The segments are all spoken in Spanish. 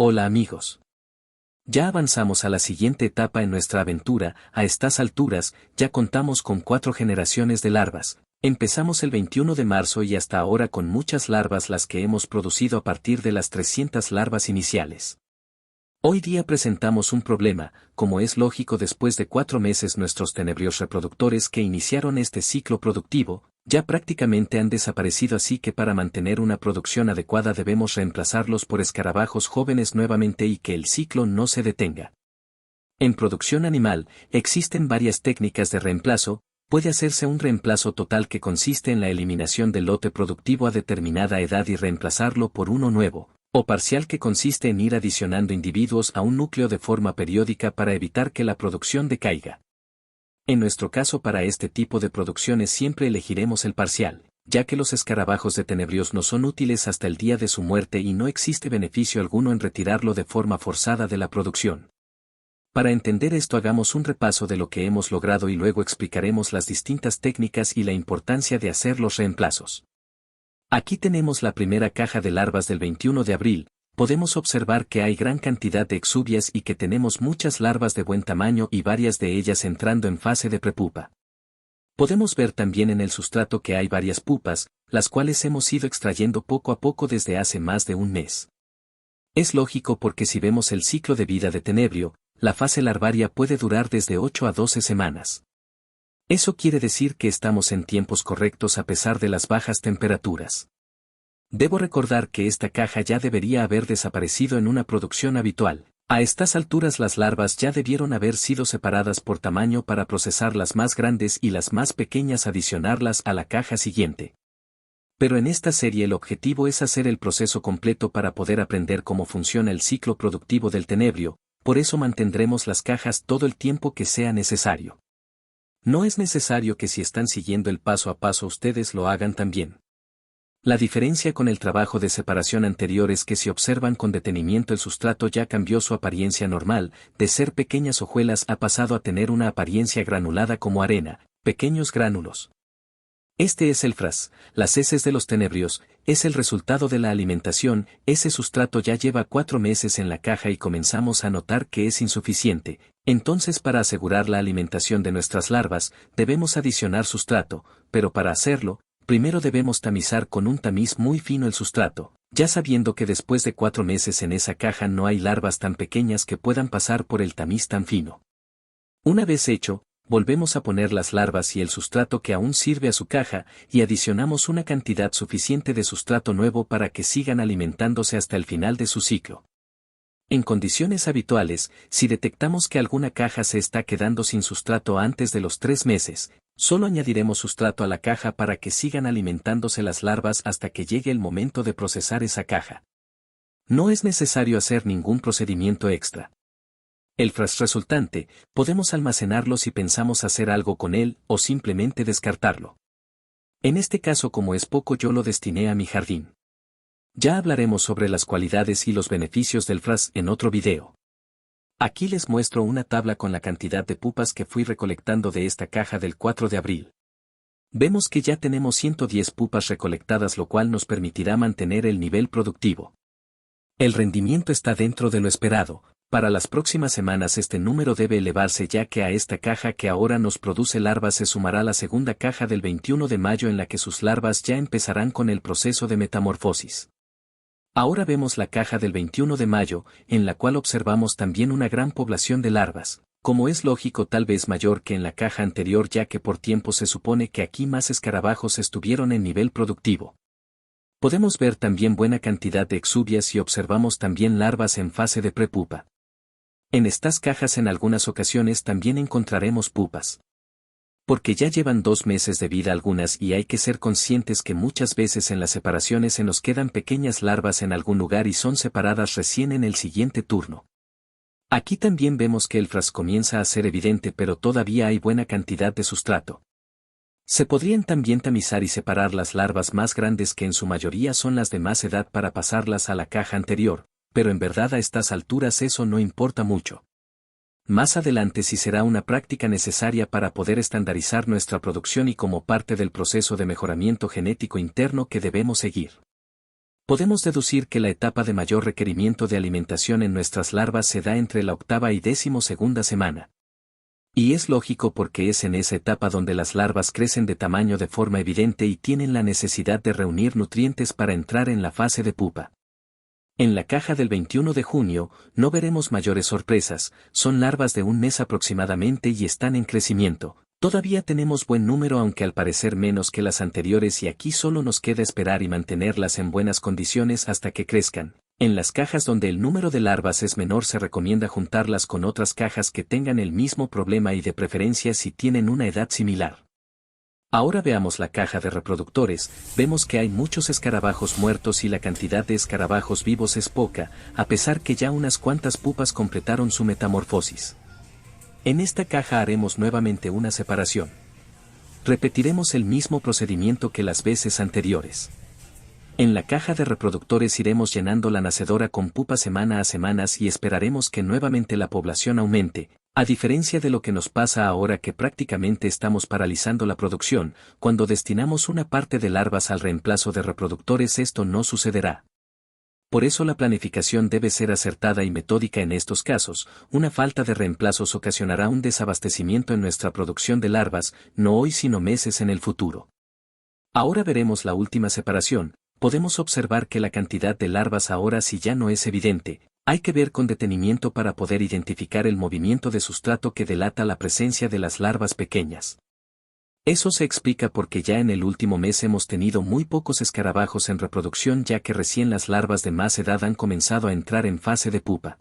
Hola amigos. Ya avanzamos a la siguiente etapa en nuestra aventura. A estas alturas, ya contamos con 4 generaciones de larvas. Empezamos el 21 de marzo y hasta ahora con muchas larvas las que hemos producido a partir de las 300 larvas iniciales. Hoy día presentamos un problema, como es lógico después de 4 meses nuestros tenebrios reproductores que iniciaron este ciclo productivo, ya prácticamente han desaparecido, así que para mantener una producción adecuada debemos reemplazarlos por escarabajos jóvenes nuevamente y que el ciclo no se detenga. En producción animal, existen varias técnicas de reemplazo. Puede hacerse un reemplazo total que consiste en la eliminación del lote productivo a determinada edad y reemplazarlo por uno nuevo, o parcial que consiste en ir adicionando individuos a un núcleo de forma periódica para evitar que la producción decaiga. En nuestro caso, para este tipo de producciones siempre elegiremos el parcial, ya que los escarabajos de tenebrios no son útiles hasta el día de su muerte y no existe beneficio alguno en retirarlo de forma forzada de la producción. Para entender esto, hagamos un repaso de lo que hemos logrado y luego explicaremos las distintas técnicas y la importancia de hacer los reemplazos. Aquí tenemos la primera caja de larvas del 21 de abril, podemos observar que hay gran cantidad de exuvias y que tenemos muchas larvas de buen tamaño y varias de ellas entrando en fase de prepupa. Podemos ver también en el sustrato que hay varias pupas, las cuales hemos ido extrayendo poco a poco desde hace más de un mes. Es lógico porque si vemos el ciclo de vida de tenebrio, la fase larvaria puede durar desde 8 a 12 semanas. Eso quiere decir que estamos en tiempos correctos a pesar de las bajas temperaturas. Debo recordar que esta caja ya debería haber desaparecido en una producción habitual. A estas alturas las larvas ya debieron haber sido separadas por tamaño para procesar las más grandes y las más pequeñas, adicionarlas a la caja siguiente. Pero en esta serie el objetivo es hacer el proceso completo para poder aprender cómo funciona el ciclo productivo del tenebrio, por eso mantendremos las cajas todo el tiempo que sea necesario. No es necesario que si están siguiendo el paso a paso ustedes lo hagan también. La diferencia con el trabajo de separación anterior es que si observan con detenimiento el sustrato ya cambió su apariencia normal, de ser pequeñas hojuelas ha pasado a tener una apariencia granulada como arena, pequeños gránulos. Este es el fras, las heces de los tenebrios, es el resultado de la alimentación. Ese sustrato ya lleva 4 meses en la caja y comenzamos a notar que es insuficiente. Entonces, para asegurar la alimentación de nuestras larvas, debemos adicionar sustrato, pero para hacerlo, primero debemos tamizar con un tamiz muy fino el sustrato, ya sabiendo que después de 4 meses en esa caja no hay larvas tan pequeñas que puedan pasar por el tamiz tan fino. Una vez hecho, volvemos a poner las larvas y el sustrato que aún sirve a su caja, y adicionamos una cantidad suficiente de sustrato nuevo para que sigan alimentándose hasta el final de su ciclo. En condiciones habituales, si detectamos que alguna caja se está quedando sin sustrato antes de los 3 meses, solo añadiremos sustrato a la caja para que sigan alimentándose las larvas hasta que llegue el momento de procesar esa caja. No es necesario hacer ningún procedimiento extra. El fras resultante, podemos almacenarlo si pensamos hacer algo con él o simplemente descartarlo. En este caso, como es poco, yo lo destiné a mi jardín. Ya hablaremos sobre las cualidades y los beneficios del fras en otro video. Aquí les muestro una tabla con la cantidad de pupas que fui recolectando de esta caja del 4 de abril. Vemos que ya tenemos 110 pupas recolectadas, lo cual nos permitirá mantener el nivel productivo. El rendimiento está dentro de lo esperado. Para las próximas semanas este número debe elevarse, ya que a esta caja que ahora nos produce larvas se sumará la segunda caja del 21 de mayo en la que sus larvas ya empezarán con el proceso de metamorfosis. Ahora vemos la caja del 21 de mayo, en la cual observamos también una gran población de larvas, como es lógico tal vez mayor que en la caja anterior, ya que por tiempo se supone que aquí más escarabajos estuvieron en nivel productivo. Podemos ver también buena cantidad de exuvias y observamos también larvas en fase de prepupa. En estas cajas en algunas ocasiones también encontraremos pupas. Porque ya llevan 2 meses de vida algunas y hay que ser conscientes que muchas veces en las separaciones se nos quedan pequeñas larvas en algún lugar y son separadas recién en el siguiente turno. Aquí también vemos que el fras comienza a ser evidente, pero todavía hay buena cantidad de sustrato. Se podrían también tamizar y separar las larvas más grandes, que en su mayoría son las de más edad, para pasarlas a la caja anterior, pero en verdad a estas alturas eso no importa mucho. Más adelante sí será una práctica necesaria para poder estandarizar nuestra producción y como parte del proceso de mejoramiento genético interno que debemos seguir. Podemos deducir que la etapa de mayor requerimiento de alimentación en nuestras larvas se da entre la 8ª y 12ª semana. Y es lógico porque es en esa etapa donde las larvas crecen de tamaño de forma evidente y tienen la necesidad de reunir nutrientes para entrar en la fase de pupa. En la caja del 21 de junio, no veremos mayores sorpresas, son larvas de un mes aproximadamente y están en crecimiento. Todavía tenemos buen número aunque al parecer menos que las anteriores y aquí solo nos queda esperar y mantenerlas en buenas condiciones hasta que crezcan. En las cajas donde el número de larvas es menor se recomienda juntarlas con otras cajas que tengan el mismo problema y de preferencia si tienen una edad similar. Ahora veamos la caja de reproductores, vemos que hay muchos escarabajos muertos y la cantidad de escarabajos vivos es poca, a pesar que ya unas cuantas pupas completaron su metamorfosis. En esta caja haremos nuevamente una separación. Repetiremos el mismo procedimiento que las veces anteriores. En la caja de reproductores iremos llenando la nacedora con pupa semana a semanas y esperaremos que nuevamente la población aumente, a diferencia de lo que nos pasa ahora que prácticamente estamos paralizando la producción, cuando destinamos una parte de larvas al reemplazo de reproductores esto no sucederá. Por eso la planificación debe ser acertada y metódica en estos casos, una falta de reemplazos ocasionará un desabastecimiento en nuestra producción de larvas, no hoy sino meses en el futuro. Ahora veremos la última separación, podemos observar que la cantidad de larvas ahora sí ya no es evidente, hay que ver con detenimiento para poder identificar el movimiento de sustrato que delata la presencia de las larvas pequeñas. Eso se explica porque ya en el último mes hemos tenido muy pocos escarabajos en reproducción ya que recién las larvas de más edad han comenzado a entrar en fase de pupa.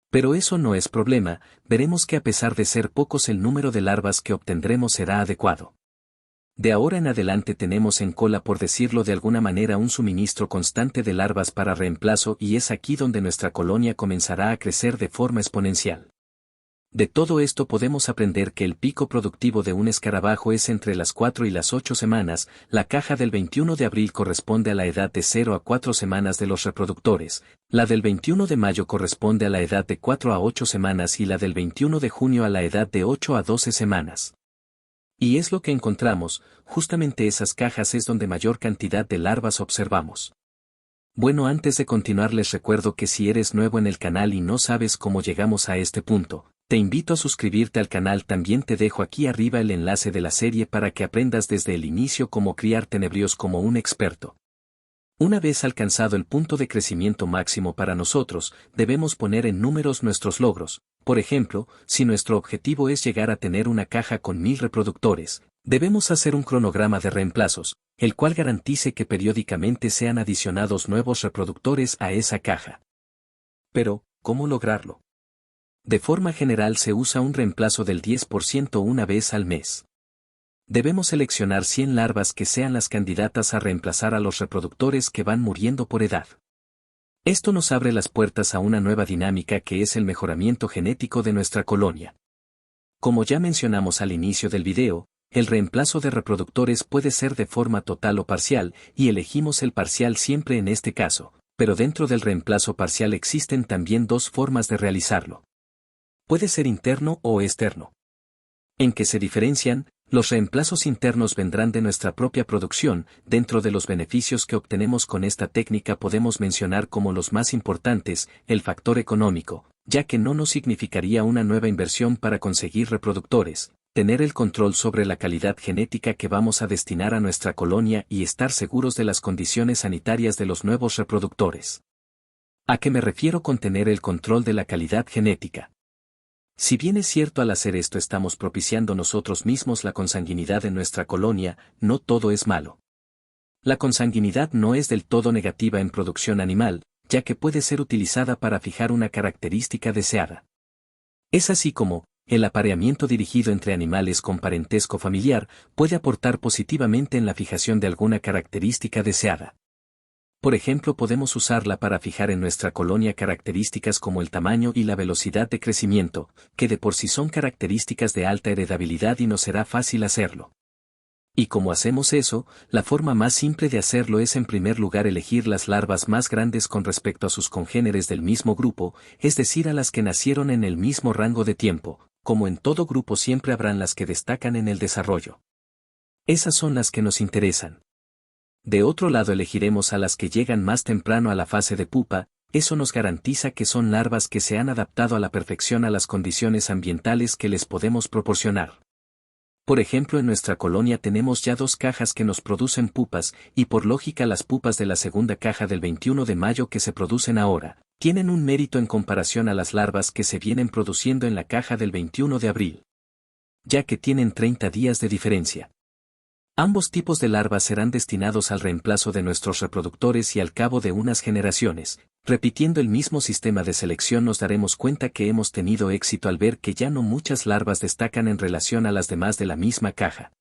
Pero eso no es problema, veremos que a pesar de ser pocos el número de larvas que obtendremos será adecuado. De ahora en adelante tenemos en cola por decirlo de alguna manera un suministro constante de larvas para reemplazo y es aquí donde nuestra colonia comenzará a crecer de forma exponencial. De todo esto podemos aprender que el pico productivo de un escarabajo es entre las 4 y las 8 semanas, la caja del 21 de abril corresponde a la edad de 0 a 4 semanas de los reproductores, la del 21 de mayo corresponde a la edad de 4 a 8 semanas y la del 21 de junio a la edad de 8 a 12 semanas. Y es lo que encontramos, justamente esas cajas es donde mayor cantidad de larvas observamos. Bueno, antes de continuar les recuerdo que si eres nuevo en el canal y no sabes cómo llegamos a este punto, te invito a suscribirte al canal, también te dejo aquí arriba el enlace de la serie para que aprendas desde el inicio cómo criar tenebrios como un experto. Una vez alcanzado el punto de crecimiento máximo para nosotros, debemos poner en números nuestros logros. Por ejemplo, si nuestro objetivo es llegar a tener una caja con 1000 reproductores, debemos hacer un cronograma de reemplazos, el cual garantice que periódicamente sean adicionados nuevos reproductores a esa caja. Pero, ¿cómo lograrlo? De forma general se usa un reemplazo del 10% una vez al mes. Debemos seleccionar 100 larvas que sean las candidatas a reemplazar a los reproductores que van muriendo por edad. Esto nos abre las puertas a una nueva dinámica que es el mejoramiento genético de nuestra colonia. Como ya mencionamos al inicio del video, el reemplazo de reproductores puede ser de forma total o parcial, y elegimos el parcial siempre en este caso, pero dentro del reemplazo parcial existen también dos formas de realizarlo. Puede ser interno o externo. ¿En qué se diferencian? Los reemplazos internos vendrán de nuestra propia producción. Dentro de los beneficios que obtenemos con esta técnica podemos mencionar como los más importantes, el factor económico, ya que no nos significaría una nueva inversión para conseguir reproductores, tener el control sobre la calidad genética que vamos a destinar a nuestra colonia y estar seguros de las condiciones sanitarias de los nuevos reproductores. ¿A qué me refiero con tener el control de la calidad genética? Si bien es cierto al hacer esto estamos propiciando nosotros mismos la consanguinidad en nuestra colonia, no todo es malo. La consanguinidad no es del todo negativa en producción animal, ya que puede ser utilizada para fijar una característica deseada. Es así como, el apareamiento dirigido entre animales con parentesco familiar puede aportar positivamente en la fijación de alguna característica deseada. Por ejemplo, podemos usarla para fijar en nuestra colonia características como el tamaño y la velocidad de crecimiento, que de por sí son características de alta heredabilidad y nos será fácil hacerlo. ¿Y cómo hacemos eso? La forma más simple de hacerlo es en primer lugar elegir las larvas más grandes con respecto a sus congéneres del mismo grupo, es decir, a las que nacieron en el mismo rango de tiempo. Como en todo grupo siempre habrán las que destacan en el desarrollo. Esas son las que nos interesan. De otro lado elegiremos a las que llegan más temprano a la fase de pupa, eso nos garantiza que son larvas que se han adaptado a la perfección a las condiciones ambientales que les podemos proporcionar. Por ejemplo, en nuestra colonia tenemos ya 2 cajas que nos producen pupas, y por lógica las pupas de la segunda caja del 21 de mayo que se producen ahora, tienen un mérito en comparación a las larvas que se vienen produciendo en la caja del 21 de abril, ya que tienen 30 días de diferencia. Ambos tipos de larvas serán destinados al reemplazo de nuestros reproductores y al cabo de unas generaciones, repitiendo el mismo sistema de selección nos daremos cuenta que hemos tenido éxito al ver que ya no muchas larvas destacan en relación a las demás de la misma caja.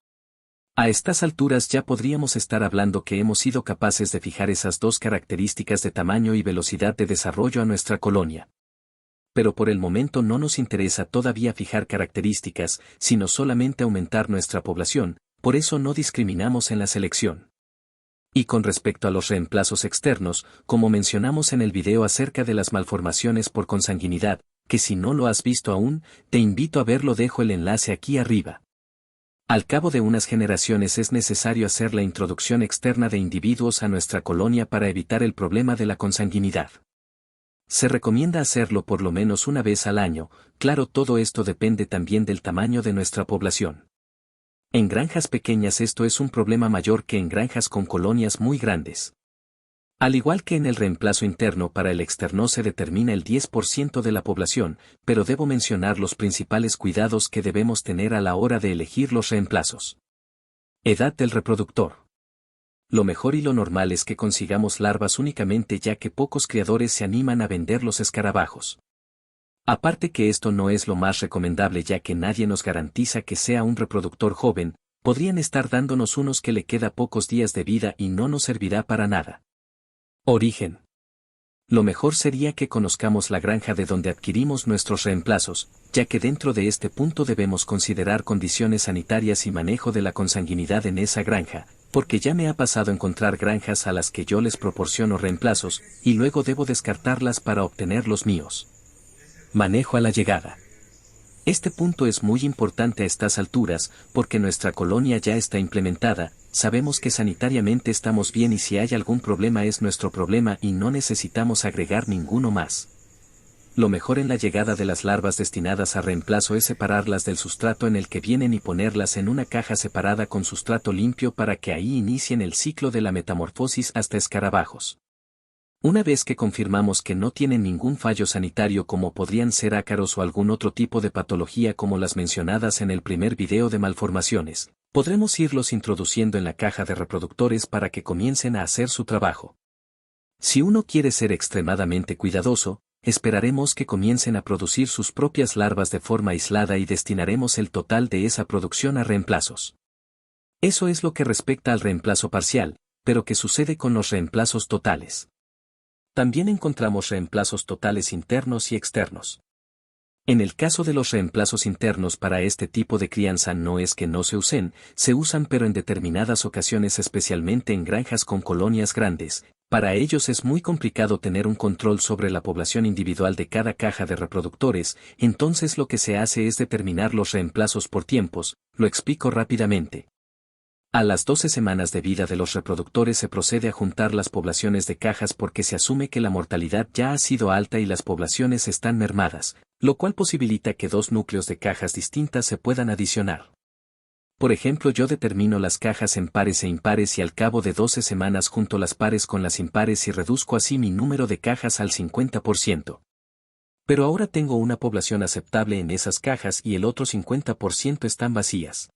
A estas alturas ya podríamos estar hablando que hemos sido capaces de fijar esas 2 características de tamaño y velocidad de desarrollo a nuestra colonia. Pero por el momento no nos interesa todavía fijar características, sino solamente aumentar nuestra población. Por eso no discriminamos en la selección. Y con respecto a los reemplazos externos, como mencionamos en el video acerca de las malformaciones por consanguinidad, que si no lo has visto aún, te invito a verlo, dejo el enlace aquí arriba. Al cabo de unas generaciones es necesario hacer la introducción externa de individuos a nuestra colonia para evitar el problema de la consanguinidad. Se recomienda hacerlo por lo menos una vez al año, claro, todo esto depende también del tamaño de nuestra población. En granjas pequeñas esto es un problema mayor que en granjas con colonias muy grandes. Al igual que en el reemplazo interno, para el externo se determina el 10% de la población, pero debo mencionar los principales cuidados que debemos tener a la hora de elegir los reemplazos. Edad del reproductor. Lo mejor y lo normal es que consigamos larvas únicamente, ya que pocos criadores se animan a vender los escarabajos. Aparte que esto no es lo más recomendable, ya que nadie nos garantiza que sea un reproductor joven, podrían estar dándonos unos que le queda pocos días de vida y no nos servirá para nada. Origen. Lo mejor sería que conozcamos la granja de donde adquirimos nuestros reemplazos, ya que dentro de este punto debemos considerar condiciones sanitarias y manejo de la consanguinidad en esa granja, porque ya me ha pasado encontrar granjas a las que yo les proporciono reemplazos, y luego debo descartarlas para obtener los míos. Manejo a la llegada. Este punto es muy importante a estas alturas, porque nuestra colonia ya está implementada, sabemos que sanitariamente estamos bien y si hay algún problema es nuestro problema y no necesitamos agregar ninguno más. Lo mejor en la llegada de las larvas destinadas a reemplazo es separarlas del sustrato en el que vienen y ponerlas en una caja separada con sustrato limpio para que ahí inicien el ciclo de la metamorfosis hasta escarabajos. Una vez que confirmamos que no tienen ningún fallo sanitario, como podrían ser ácaros o algún otro tipo de patología como las mencionadas en el primer video de malformaciones, podremos irlos introduciendo en la caja de reproductores para que comiencen a hacer su trabajo. Si uno quiere ser extremadamente cuidadoso, esperaremos que comiencen a producir sus propias larvas de forma aislada y destinaremos el total de esa producción a reemplazos. Eso es lo que respecta al reemplazo parcial, pero ¿qué sucede con los reemplazos totales? También encontramos reemplazos totales internos y externos. En el caso de los reemplazos internos para este tipo de crianza no es que no se usan pero en determinadas ocasiones, especialmente en granjas con colonias grandes. Para ellos es muy complicado tener un control sobre la población individual de cada caja de reproductores, entonces lo que se hace es determinar los reemplazos por tiempos, lo explico rápidamente. A las 12 semanas de vida de los reproductores se procede a juntar las poblaciones de cajas porque se asume que la mortalidad ya ha sido alta y las poblaciones están mermadas, lo cual posibilita que 2 núcleos de cajas distintas se puedan adicionar. Por ejemplo, yo determino las cajas en pares e impares y al cabo de 12 semanas junto las pares con las impares y reduzco así mi número de cajas al 50%. Pero ahora tengo una población aceptable en esas cajas y el otro 50% están vacías.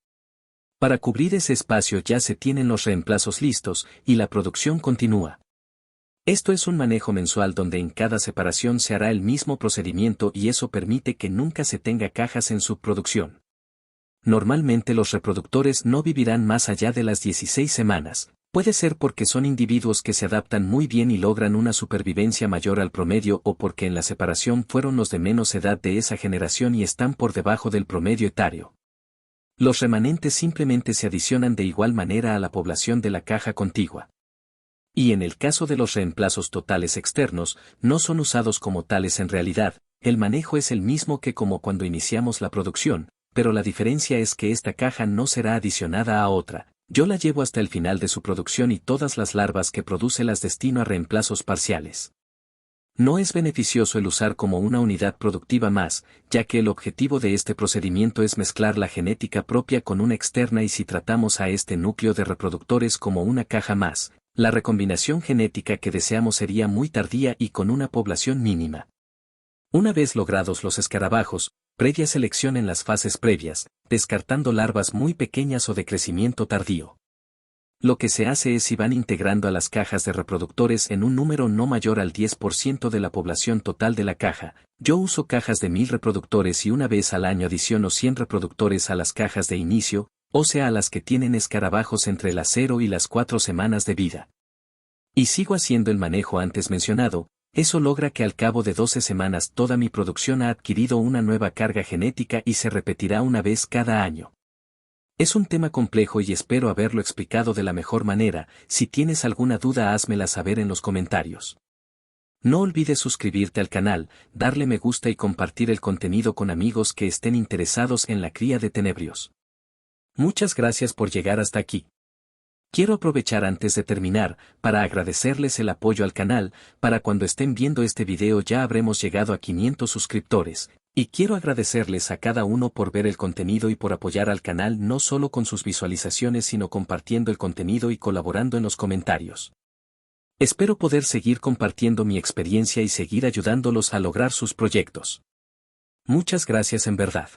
Para cubrir ese espacio ya se tienen los reemplazos listos y la producción continúa. Esto es un manejo mensual donde en cada separación se hará el mismo procedimiento y eso permite que nunca se tenga cajas en subproducción. Normalmente los reproductores no vivirán más allá de las 16 semanas, puede ser porque son individuos que se adaptan muy bien y logran una supervivencia mayor al promedio o porque en la separación fueron los de menos edad de esa generación y están por debajo del promedio etario. Los remanentes simplemente se adicionan de igual manera a la población de la caja contigua. Y en el caso de los reemplazos totales externos, no son usados como tales en realidad, el manejo es el mismo que como cuando iniciamos la producción, pero la diferencia es que esta caja no será adicionada a otra, Yo la llevo hasta el final de su producción y todas las larvas que produce las destino a reemplazos parciales. No es beneficioso el usar como una unidad productiva más, ya que el objetivo de este procedimiento es mezclar la genética propia con una externa y si tratamos a este núcleo de reproductores como una caja más, la recombinación genética que deseamos sería muy tardía y con una población mínima. Una vez logrados los escarabajos, previa selección en las fases previas, descartando larvas muy pequeñas o de crecimiento tardío. Lo que se hace es si van integrando a las cajas de reproductores en un número no mayor al 10% de la población total de la caja. Yo uso cajas de 1000 reproductores y una vez al año adiciono 100 reproductores a las cajas de inicio, o sea a las que tienen escarabajos entre las 0 y las 4 semanas de vida. Y sigo haciendo el manejo antes mencionado, eso logra que al cabo de 12 semanas toda mi producción ha adquirido una nueva carga genética y se repetirá una vez cada año. Es un tema complejo y espero haberlo explicado de la mejor manera. Si tienes alguna duda házmela saber en los comentarios. No olvides suscribirte al canal, darle me gusta y compartir el contenido con amigos que estén interesados en la cría de tenebrios. Muchas gracias por llegar hasta aquí. Quiero aprovechar antes de terminar, para agradecerles el apoyo al canal. Para cuando estén viendo este video ya habremos llegado a 500 suscriptores. Y quiero agradecerles a cada uno por ver el contenido y por apoyar al canal no solo con sus visualizaciones sino compartiendo el contenido y colaborando en los comentarios. Espero poder seguir compartiendo mi experiencia y seguir ayudándolos a lograr sus proyectos. Muchas gracias en verdad.